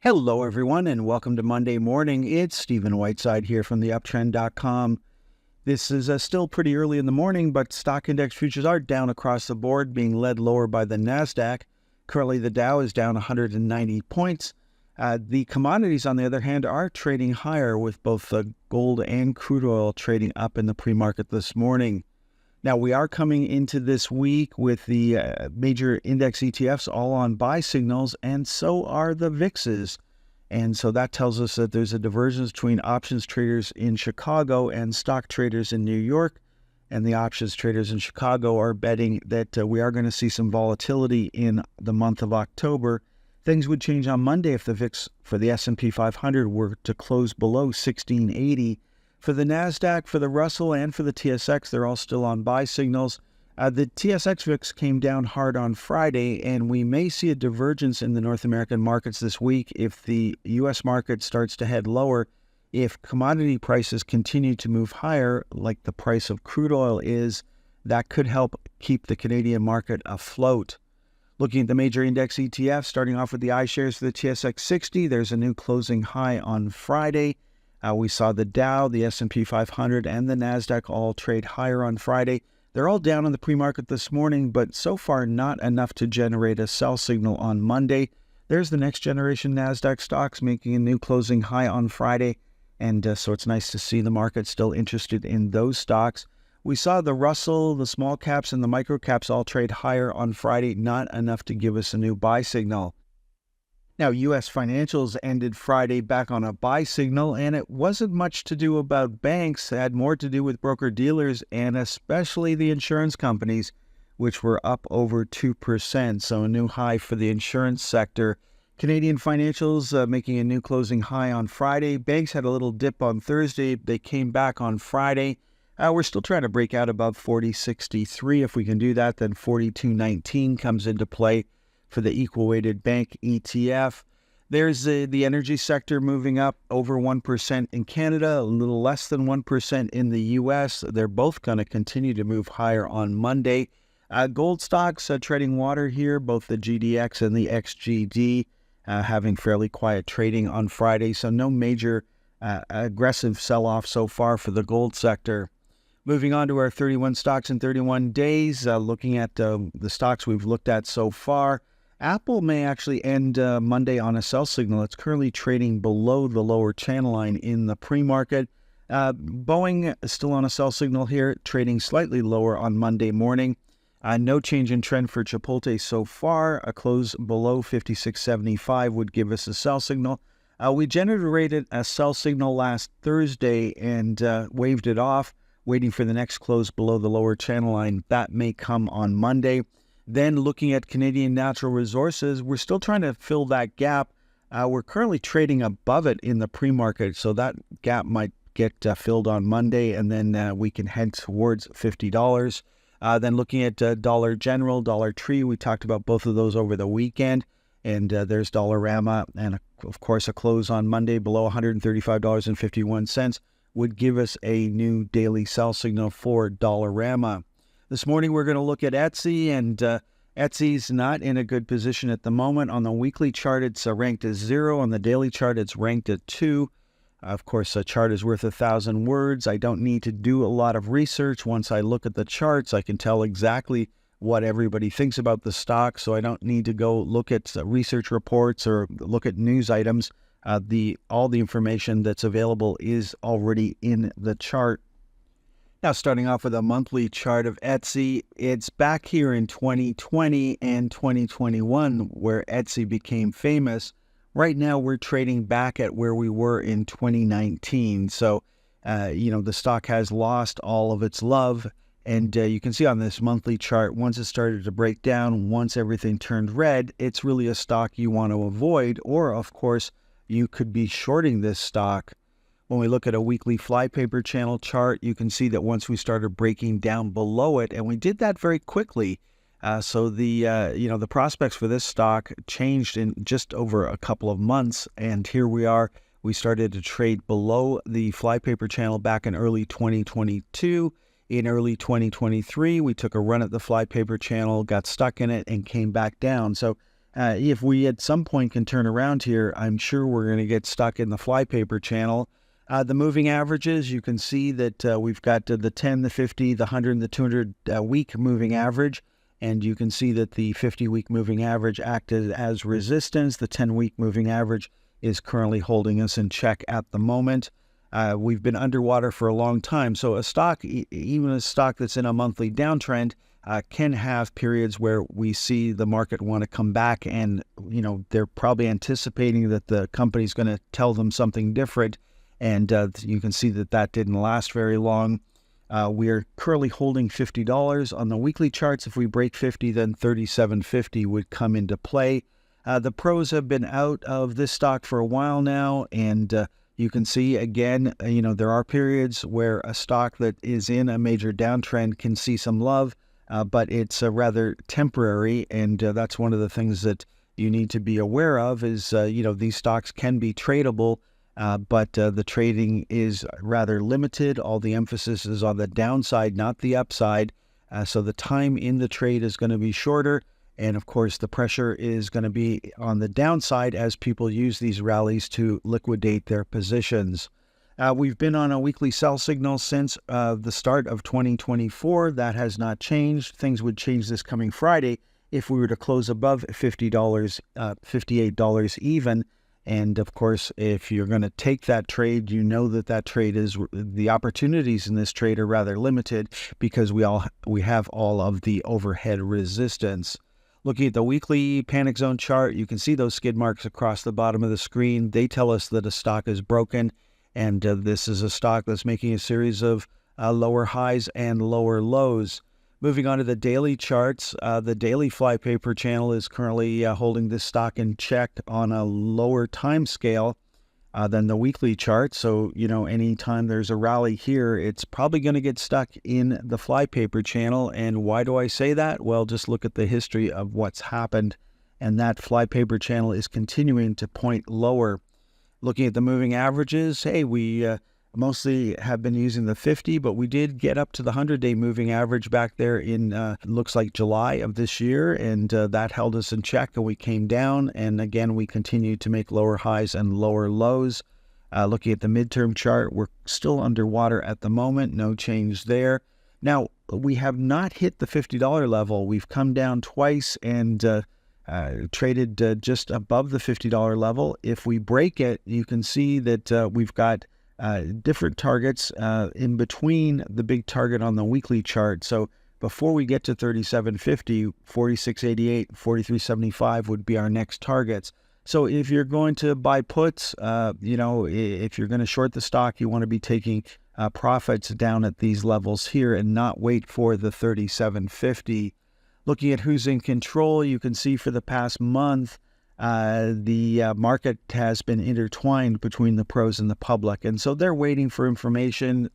Hello, everyone, and welcome to Monday morning. It's Stephen Whiteside here from theuptrend.com. This is still pretty early in the morning, but stock index futures are down across the board, being led lower by the NASDAQ. Currently, the Dow is down 190 points. The commodities, on the other hand, are trading higher, with both gold and crude oil trading up in the pre-market this morning. Now, we are coming into this week with the major index ETFs all on buy signals, and so are the VIXs. And so that tells us that there's a divergence between options traders in Chicago and stock traders in New York. And the options traders in Chicago are betting that we are going to see some volatility in the month of October. Things would change on Monday if the VIX for the S&P 500 were to close below 1680. For the NASDAQ, for the Russell, and for the TSX, they're all still on buy signals. The TSX VIX came down hard on Friday, and we may see a divergence in the North American markets this week if the U.S. market starts to head lower. If commodity prices continue to move higher, like the price of crude oil is, that could help keep the Canadian market afloat. Looking at the major index ETFs, starting off with the iShares for the TSX 60, there's a new closing high on Friday. We saw the Dow, the S&P 500, and the NASDAQ all trade higher on Friday. They're all down in the pre-market this morning, but so far not enough to generate a sell signal on Monday. There's the next generation NASDAQ stocks making a new closing high on Friday, and so it's nice to see the market still interested in those stocks. We saw the Russell, the small caps, and the micro caps all trade higher on Friday, not enough to give us a new buy signal. Now, U.S. financials ended Friday back on a buy signal, and it wasn't much to do about banks. It had more to do with broker-dealers and especially the insurance companies, which were up over 2%, so a new high for the insurance sector. Canadian financials making a new closing high on Friday. Banks had a little dip on Thursday. They came back on Friday. We're still trying to break out above 40.63. If we can do that, then 42.19 comes into play for the equal-weighted bank ETF. There's the energy sector moving up over 1% in Canada, a little less than 1% in the U.S. They're both going to continue to move higher on Monday. Gold stocks treading water here, both the GDX and the XGD having fairly quiet trading on Friday, so no major aggressive sell-off so far for the gold sector. Moving on to our 31 stocks in 31 days, looking at the stocks we've looked at so far. Apple may actually end Monday on a sell signal. It's currently trading below the lower channel line in the pre-market. Boeing is still on a sell signal here, trading slightly lower on Monday morning. No change in trend for Chipotle so far. A close below 56.75 would give us a sell signal. We generated a sell signal last Thursday and waved it off, waiting for the next close below the lower channel line. That may come on Monday. Then looking at Canadian Natural Resources, we're still trying to fill that gap. We're currently trading above it in the pre-market, so that gap might get filled on Monday, and then we can head towards $50. Then looking at Dollar General, Dollar Tree, we talked about both of those over the weekend, and there's Dollarama, and of course a close on Monday below $135.51 would give us a new daily sell signal for Dollarama. This morning, we're going to look at Etsy, and Etsy's not in a good position at the moment. On the weekly chart, it's ranked as 0. On the daily chart, it's ranked at 2. Of course, a chart is worth 1,000 words. I don't need to do a lot of research. Once I look at the charts, I can tell exactly what everybody thinks about the stock, so I don't need to go look at research reports or look at news items. All the information that's available is already in the chart. Now, starting off with a monthly chart of Etsy, it's back here in 2020 and 2021 where Etsy became famous. Right now, we're trading back at where we were in 2019. So, the stock has lost all of its love. And you can see on this monthly chart, once it started to break down, once everything turned red, it's really a stock you want to avoid. Or, of course, you could be shorting this stock. When we look at a weekly flypaper channel chart, you can see that once we started breaking down below it, and we did that very quickly, so the prospects for this stock changed in just over a couple of months, and here we are. We started to trade below the flypaper channel back in early 2022. In early 2023, we took a run at the flypaper channel, got stuck in it, and came back down. So If we at some point can turn around here, I'm sure we're going to get stuck in the flypaper channel. The moving averages, you can see that we've got the 10, the 50, the 100, and the 200 week moving average. And you can see that the 50-week moving average acted as resistance. The 10-week moving average is currently holding us in check at the moment. We've been underwater for a long time. So a stock, even a stock that's in a monthly downtrend, can have periods where we see the market want to come back, and they're probably anticipating that the company's going to tell them something different. And you can see that that didn't last very long. We're currently holding $50 on the weekly charts. If we break 50, then 37.50 would come into play. The pros have been out of this stock for a while now, and you can see again, there are periods where a stock that is in a major downtrend can see some love, but it's rather temporary, and that's one of the things that you need to be aware of is, these stocks can be tradable, but the trading is rather limited. All the emphasis is on the downside, not the upside. So the time in the trade is going to be shorter. And of course, the pressure is going to be on the downside as people use these rallies to liquidate their positions. We've been on a weekly sell signal since the start of 2024. That has not changed. Things would change this coming Friday if we were to close above $50, $58 even. And of course, if you're going to take that trade, that trade is, the opportunities in this trade are rather limited because we have all of the overhead resistance. Looking at the weekly panic zone chart, you can see those skid marks across the bottom of the screen. They tell us that a stock is broken, and this is a stock that's making a series of lower highs and lower lows. Moving on to the daily charts, the daily flypaper channel is currently holding this stock in check on a lower time scale than the weekly chart. So, anytime there's a rally here, it's probably going to get stuck in the flypaper channel. And why do I say that? Well, just look at the history of what's happened. And that flypaper channel is continuing to point lower. Looking at the moving averages, hey, we mostly have been using the 50, but we did get up to the 100-day moving average back there in, looks like July of this year, and that held us in check, and we came down, and again, we continued to make lower highs and lower lows. Looking at the midterm chart, we're still underwater at the moment, no change there. Now, we have not hit the $50 level. We've come down twice and traded just above the $50 level. If we break it, you can see that we've got different targets in between the big target on the weekly chart. So before we get to 37.50, 46.88, 43.75 would be our next targets. So if you're going to buy puts, if you're going to short the stock, you want to be taking profits down at these levels here and not wait for the 37.50. Looking at who's in control, you can see for the past month, the market has been intertwined between the pros and the public. And so they're waiting for information.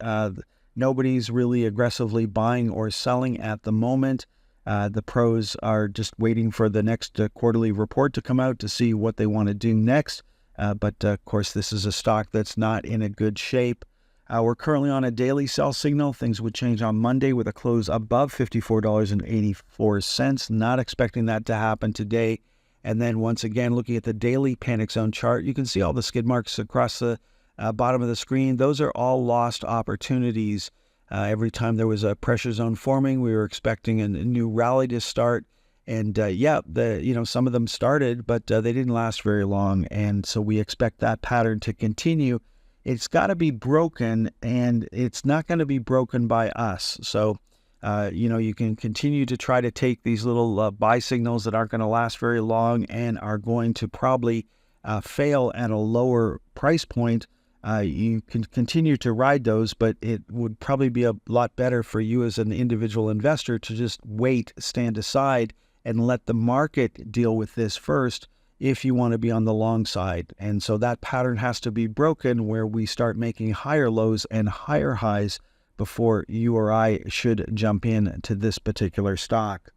Nobody's really aggressively buying or selling at the moment. The pros are just waiting for the next quarterly report to come out to see what they want to do next. But of course, this is a stock that's not in a good shape. We're currently on a daily sell signal. Things would change on Monday with a close above $54.84. Not expecting that to happen today. And then once again, looking at the daily panic zone chart, you can see all the skid marks across the bottom of the screen. Those are all lost opportunities. Every time there was a pressure zone forming, we were expecting a new rally to start. And some of them started, but they didn't last very long. And so we expect that pattern to continue. It's got to be broken, and it's not going to be broken by us. So you can continue to try to take these little buy signals that aren't going to last very long and are going to probably fail at a lower price point. You can continue to ride those, but it would probably be a lot better for you as an individual investor to just wait, stand aside, and let the market deal with this first if you want to be on the long side. And so that pattern has to be broken where we start making higher lows and higher highs before you or I should jump in to this particular stock.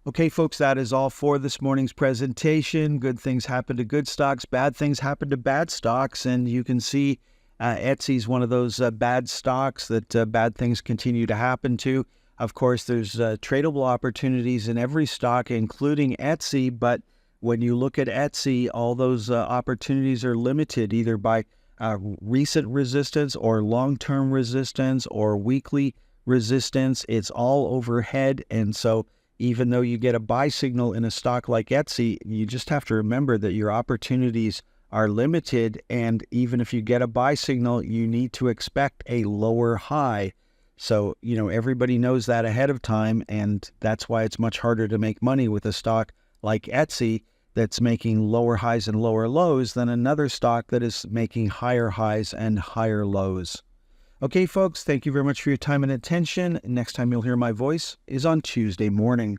Okay, folks, that is all for this morning's presentation. Good things happen to good stocks, bad things happen to bad stocks, and you can see Etsy is one of those bad stocks that bad things continue to happen to. Of course, there's tradable opportunities in every stock, including Etsy, but when you look at Etsy, all those opportunities are limited either by recent resistance or long-term resistance or weekly resistance. It's all overhead. And so even though you get a buy signal in a stock like Etsy, you just have to remember that your opportunities are limited. And even if you get a buy signal, you need to expect a lower high. So, everybody knows that ahead of time. And that's why it's much harder to make money with a stock like Etsy that's making lower highs and lower lows than another stock that is making higher highs and higher lows. Okay, folks, thank you very much for your time and attention. Next time you'll hear my voice is on Tuesday morning.